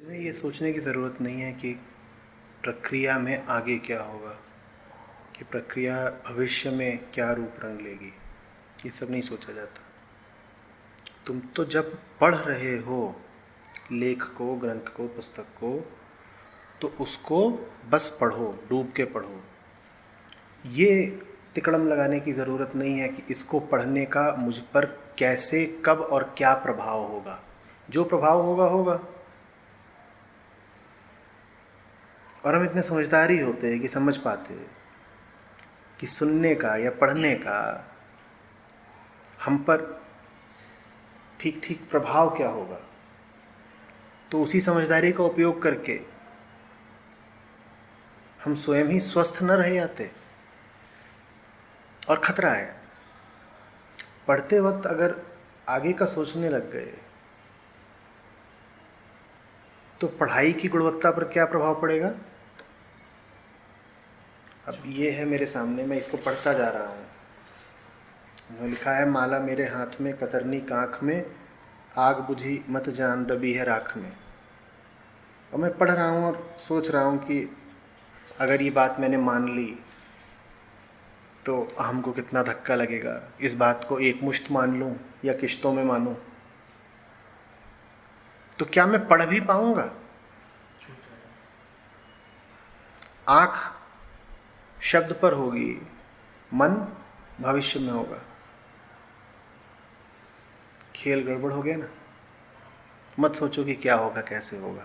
इसमें ये सोचने की ज़रूरत नहीं है कि प्रक्रिया में आगे क्या होगा, कि प्रक्रिया भविष्य में क्या रूप रंग लेगी। ये सब नहीं सोचा जाता। तुम तो जब पढ़ रहे हो लेख को, ग्रंथ को, पुस्तक को, तो उसको बस पढ़ो, डूब के पढ़ो। ये तिकड़म लगाने की ज़रूरत नहीं है कि इसको पढ़ने का मुझ पर कैसे, कब और क्या प्रभाव होगा। जो प्रभाव होगा होगा। और हम इतने समझदार ही होते हैं कि समझ पाते हैं कि सुनने का या पढ़ने का हम पर ठीक ठीक प्रभाव क्या होगा। तो उसी समझदारी का उपयोग करके हम स्वयं ही स्वस्थ न रह जाते। और खतरा है, पढ़ते वक्त अगर आगे का सोचने लग गए तो पढ़ाई की गुणवत्ता पर क्या प्रभाव पड़ेगा। अब ये है मेरे सामने, मैं इसको पढ़ता जा रहा हूँ। उन्होंने लिखा है, माला मेरे हाथ में, कतरनी कांख में, आग बुझी मत जान दबी है राख में। और मैं पढ़ रहा हूँ और सोच रहा हूँ कि अगर ये बात मैंने मान ली तो हमको कितना धक्का लगेगा। इस बात को एक मुश्त मान लूँ या किश्तों में मानूँ, तो क्या मैं पढ़ भी पाऊंगा। आँख शब्द पर होगी, मन भविष्य में होगा। खेल गड़बड़ हो गया ना। मत सोचो कि क्या होगा, कैसे होगा।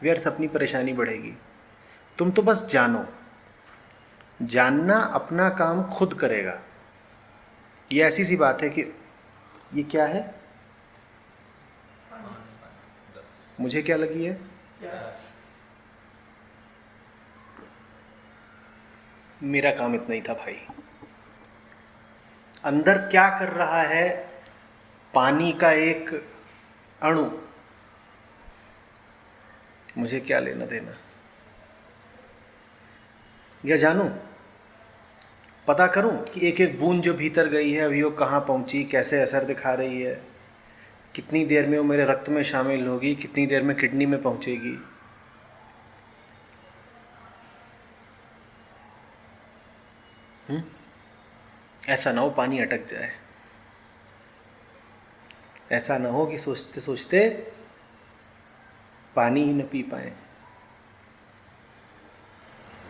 व्यर्थ अपनी परेशानी बढ़ेगी। तुम तो बस जानो। जानना अपना काम खुद करेगा। ये ऐसी सी बात है कि ये क्या है, मुझे क्या लगी है, मेरा काम इतना ही था भाई। अंदर क्या कर रहा है पानी का एक अणु, मुझे क्या लेना देना। या जानूं, पता करूं कि एक एक बूंद जो भीतर गई है अभी वो कहाँ पहुंची, कैसे असर दिखा रही है, कितनी देर में वो मेरे रक्त में शामिल होगी, कितनी देर में किडनी में पहुंचेगी। ऐसा ना हो पानी अटक जाए। ऐसा ना हो कि सोचते सोचते पानी ही न पी पाए।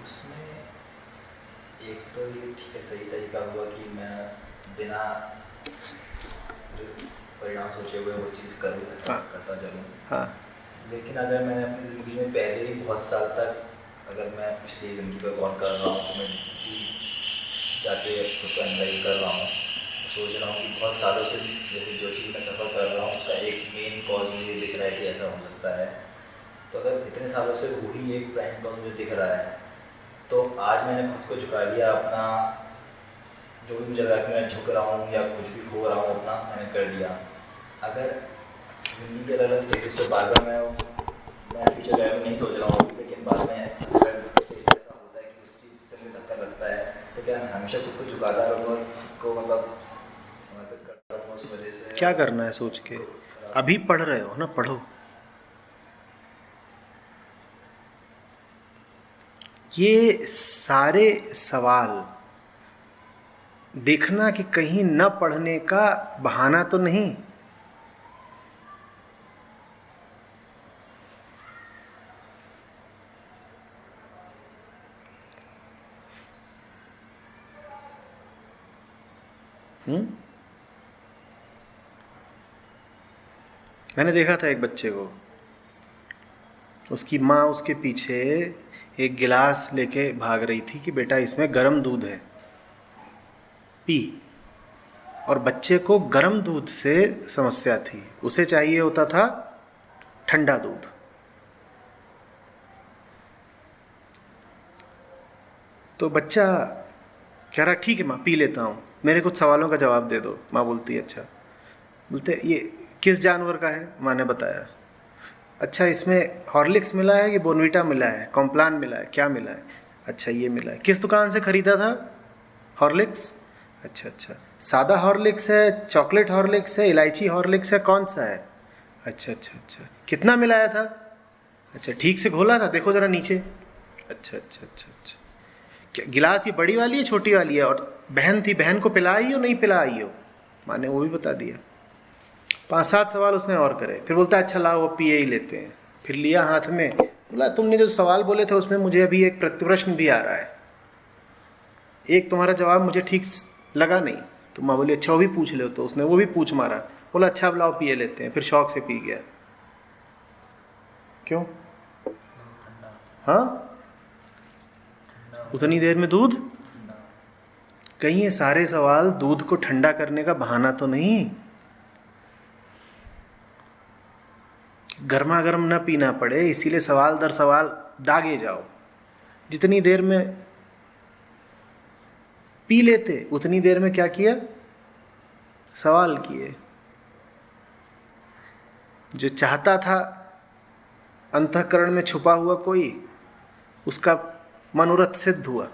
उसमें एक तो ये ठीक है, सही तरीका हुआ कि मैं बिना परिणाम सोचे हुए वो चीज़ करूँ, करता चलूँ। हाँ। लेकिन अगर मैंने अपनी ज़िंदगी में पहले ही बहुत साल तक, अगर मैं पिछली ज़िंदगी पर गौर कर रहा हूँ, तो मैं जाके खुद को एनालाइज कर रहा हूँ, सोच रहा हूँ कि बहुत सालों से जैसे जो चीज़ मैं सफ़र कर रहा हूँ उसका एक मेन कॉज मुझे दिख रहा है कि ऐसा हो सकता है। तो अगर इतने सालों से वही एक प्राइम कॉज मुझे दिख रहा है, तो आज मैंने खुद को झुका लिया। अपना जो भी मुझे लगा कि मैं झुक रहा हूँ या कुछ भी खो रहा हूँ अपना, मैंने कर दिया। अगर ज़िंदगी के अलग अलग स्टेजेस पर बार बार मैं फ्यूचर के बारे में नहीं सोच रहा हूँ, लेकिन बाद में अगर स्टेज पर ऐसा होता है कि उस चीज़ से मुझे धक्का लगता है, तो क्या मैं हमेशा खुद को झुकाता रहूँगा, खुद को मतलब समर्पित करता रहूँगा उस वजह से। क्या करना है सोच के, अभी पढ़ रहे हो ना, पढ़ो। ये सारे सवाल देखना कि कहीं न पढ़ने का बहाना तो नहीं। मैंने देखा था एक बच्चे को, उसकी माँ उसके पीछे एक गिलास लेके भाग रही थी कि बेटा इसमें गर्म दूध है, पी। और बच्चे को गर्म दूध से समस्या थी, उसे चाहिए होता था ठंडा दूध। तो बच्चा कह रहा ठीक है माँ पी लेता हूँ, मेरे कुछ सवालों का जवाब दे दो। माँ बोलती है अच्छा। बोलते ये किस जानवर का है। माँ ने बताया। अच्छा इसमें हॉर्लिक्स मिला है कि बोनवीटा मिला है, कॉम्प्लान मिला है, क्या मिला है। अच्छा ये मिला है। किस दुकान से खरीदा था हॉर्लिक्स। अच्छा अच्छा, सादा हॉर्लिक्स है, चॉकलेट हॉर्लिक्स है, इलायची हॉर्लिक्स है, कौन सा है। अच्छा अच्छा अच्छा, कितना मिलाया था। अच्छा, ठीक से घोला था, देखो जरा नीचे। अच्छा अच्छा अच्छा अच्छा। क्या गिलास ये बड़ी वाली है छोटी वाली है? और बहन थी, बहन को पिलाई हो नहीं पिलाई हो? माने वो भी बता दिया। 5-7 सवाल उसने और करे, फिर बोलता है अच्छा लाओ वो पिए ही लेते हैं। फिर लिया हाथ में, बोला तुमने जो सवाल बोले थे उसमें मुझे अभी एक प्रतिप्रश्न भी आ रहा है, एक तुम्हारा जवाब मुझे ठीक लगा नहीं। तो माँ बोली अच्छा वो भी पूछ लो, तो उसने वो भी पूछ मारा। बोला अच्छा अब लाओ पिए लेते हैं, फिर शौक से पी गया। क्यों? हाँ, उतनी देर में दूध। कहीं ये सारे सवाल दूध को ठंडा करने का बहाना तो नहीं? गर्मा गर्म न पीना पड़े इसीलिए सवाल दर सवाल दागे जाओ। जितनी देर में पी लेते उतनी देर में क्या किया? सवाल किए। जो चाहता था अंतःकरण में छुपा हुआ कोई, उसका मनोरथ सिद्ध हुआ,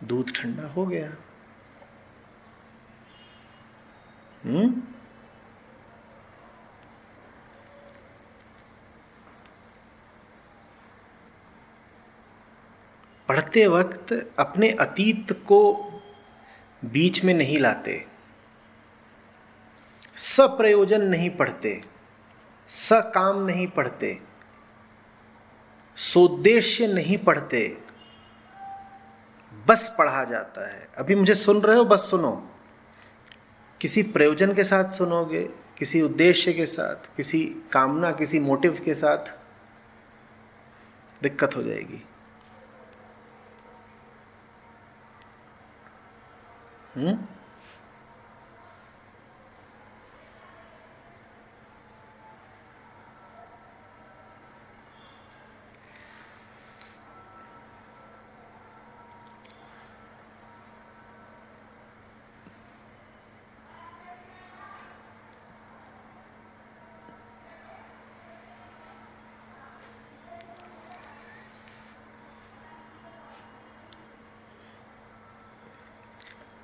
दूध ठंडा हो गया। पढ़ते वक्त अपने अतीत को बीच में नहीं लाते, सप्रयोजन नहीं पढ़ते, सकाम नहीं पढ़ते, सोद्देश्य नहीं पढ़ते, बस पढ़ा जाता है। अभी मुझे सुन रहे हो, बस सुनो। किसी प्रयोजन के साथ सुनोगे, किसी उद्देश्य के साथ, किसी कामना, किसी मोटिव के साथ, दिक्कत हो जाएगी।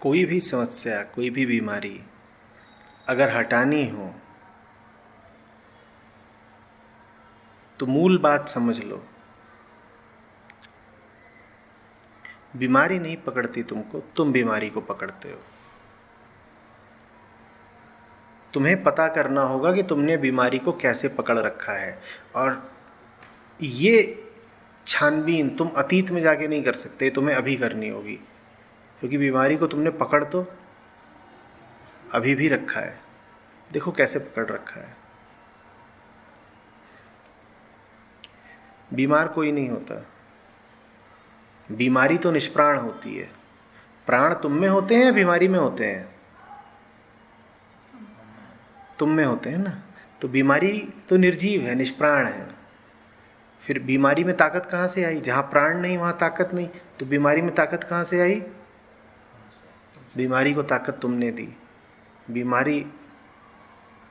कोई भी समस्या, कोई भी बीमारी अगर हटानी हो तो मूल बात समझ लो, बीमारी नहीं पकड़ती तुमको, तुम बीमारी को पकड़ते हो। तुम्हें पता करना होगा कि तुमने बीमारी को कैसे पकड़ रखा है, और ये छानबीन तुम अतीत में जाके नहीं कर सकते, तुम्हें अभी करनी होगी, क्योंकि बीमारी को तुमने पकड़ तो अभी भी रखा है। देखो कैसे पकड़ रखा है। बीमार कोई नहीं होता, बीमारी तो निष्प्राण होती है। प्राण तुम में होते हैं या बीमारी में होते हैं? तुम में होते हैं ना। तो बीमारी तो निर्जीव है, निष्प्राण है। फिर बीमारी में ताकत कहाँ से आई? जहाँ प्राण नहीं वहाँ ताकत नहीं, तो बीमारी में ताकत कहाँ से आई? बीमारी को ताकत तुमने दी। बीमारी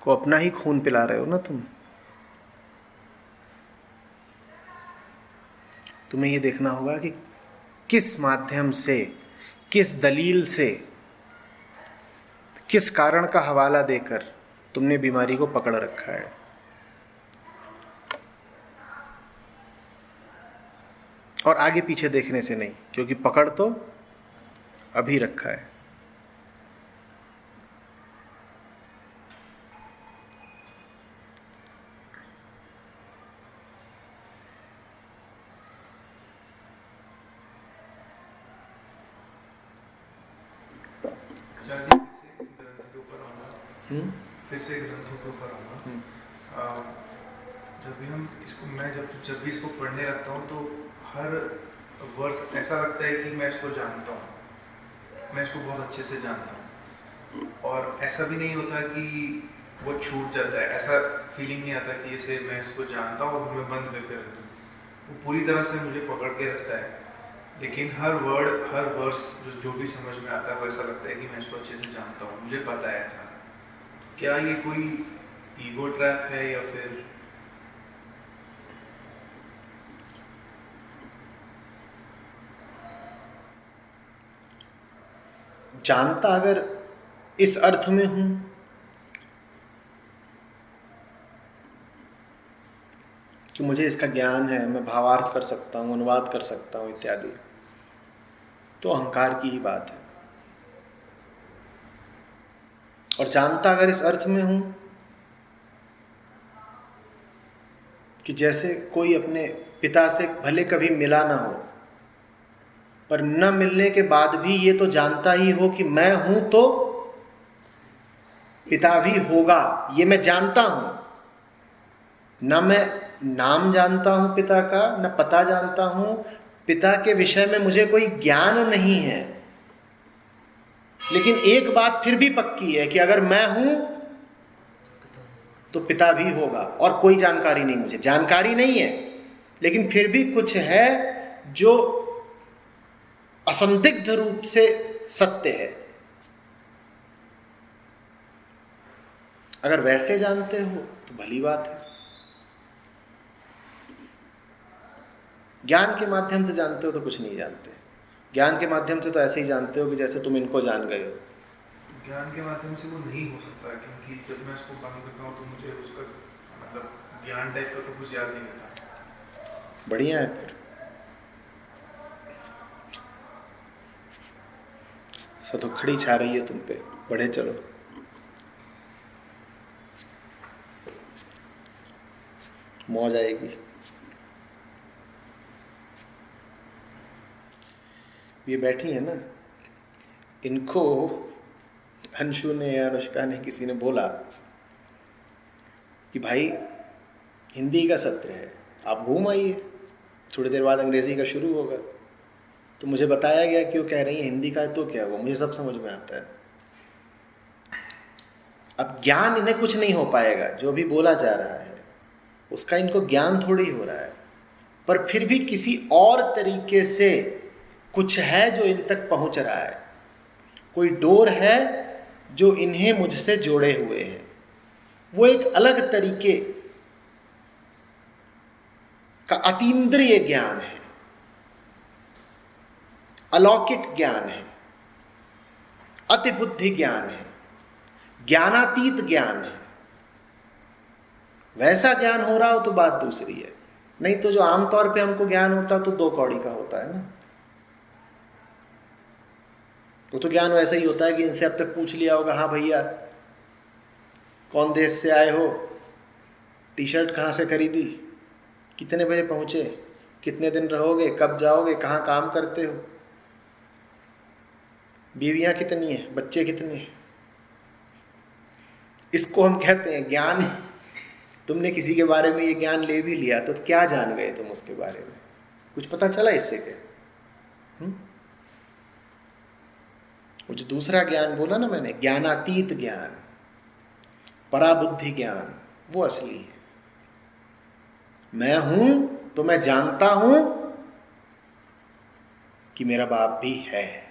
को अपना ही खून पिला रहे हो ना तुम। तुम्हें ये देखना होगा कि किस माध्यम से, किस दलील से, किस कारण का हवाला देकर तुमने बीमारी को पकड़ रखा है। और आगे पीछे देखने से नहीं, क्योंकि पकड़ तो अभी रखा है। फिर से ग्रंथों के ऊपर आना। जब भी हम इसको, मैं जब भी इसको पढ़ने लगता हूँ तो हर वर्ष ऐसा लगता है कि मैं इसको जानता हूँ, मैं इसको बहुत अच्छे से जानता हूँ। और ऐसा भी नहीं होता कि वो छूट जाता है, ऐसा फीलिंग नहीं आता कि इसे मैं इसको जानता हूँ और मैं बंद करके रख दूँ। वो पूरी तरह से मुझे पकड़ के रखता है, लेकिन हर वर्ड, हर वर्स जो भी समझ में आता है वो ऐसा लगता है कि मैं इसको अच्छे से जानता हूँ, मुझे पता है ऐसा। क्या ये कोई ईगो ट्रैप है या फिर? जानता अगर इस अर्थ में हूं कि मुझे इसका ज्ञान है, मैं भावार्थ कर सकता हूँ, अनुवाद कर सकता हूँ इत्यादि, तो अहंकार की ही बात है। और जानता अगर इस अर्थ में हूं कि जैसे कोई अपने पिता से भले कभी मिला ना हो, पर न मिलने के बाद भी ये तो जानता ही हो कि मैं हूं तो पिता भी होगा, ये मैं जानता हूं। न मैं नाम जानता हूं पिता का, न पता जानता हूं, पिता के विषय में मुझे कोई ज्ञान नहीं है, लेकिन एक बात फिर भी पक्की है कि अगर मैं हूं तो पिता भी होगा। और कोई जानकारी नहीं, मुझे जानकारी नहीं है, लेकिन फिर भी कुछ है जो असंदिग्ध रूप से सत्य है। अगर वैसे जानते हो तो भली बात है। ज्ञान के माध्यम से जानते हो तो कुछ नहीं जानते। ज्ञान के माध्यम से तो ऐसे ही जानते हो कि जैसे तुम इनको जान गए हो। ज्ञान के माध्यम से वो नहीं हो सकता है, क्योंकि जब मैं उसको बंद करता हूँ तो मुझे उसका मतलब ज्ञान टाइप का तो कुछ याद नहीं रहता। बढ़िया है फिर। सतुखड़ी छा रही है तुम पे, बढ़े चलो। मौज आएगी। ये बैठी है ना, इनको अंशु ने या अनुष्का ने किसी ने बोला कि भाई हिंदी का सत्र है, आप घूम आइए, थोड़ी देर बाद अंग्रेजी का शुरू होगा। तो मुझे बताया गया कि वो कह रही है हिंदी का है तो क्या हुआ, मुझे सब समझ में आता है। अब ज्ञान इन्हें कुछ नहीं हो पाएगा, जो भी बोला जा रहा है उसका इनको ज्ञान थोड़ी हो रहा है, पर फिर भी किसी और तरीके से कुछ है जो इन तक पहुंच रहा है। कोई डोर है जो इन्हें मुझसे जोड़े हुए है। वो एक अलग तरीके का अतीन्द्रिय ज्ञान है, अलौकिक ज्ञान है, अतिबुद्धि ज्ञान है, ज्ञानातीत ज्ञान है। वैसा ज्ञान हो रहा हो तो बात दूसरी है, नहीं तो जो आमतौर पे हमको ज्ञान होता तो 2 कौड़ी का होता है ना। वो तो ज्ञान वैसा ही होता है कि इनसे अब तक पूछ लिया होगा, हाँ भैया कौन देश से आए हो, टी शर्ट कहाँ से खरीदी, कितने बजे पहुँचे, कितने दिन रहोगे, कब जाओगे, कहाँ काम करते हो, बीवियाँ कितनी हैं, बच्चे कितने हैं। इसको हम कहते हैं ज्ञान। तुमने किसी के बारे में ये ज्ञान ले भी लिया तो क्या जान गए तुम उसके बारे में, कुछ पता चला इससे क्या? वो जो दूसरा ज्ञान बोला ना मैंने, ज्ञानातीत ज्ञान, पराबुद्धि ज्ञान, वो असली है। मैं हूं तो मैं जानता हूं कि मेरा बाप भी है।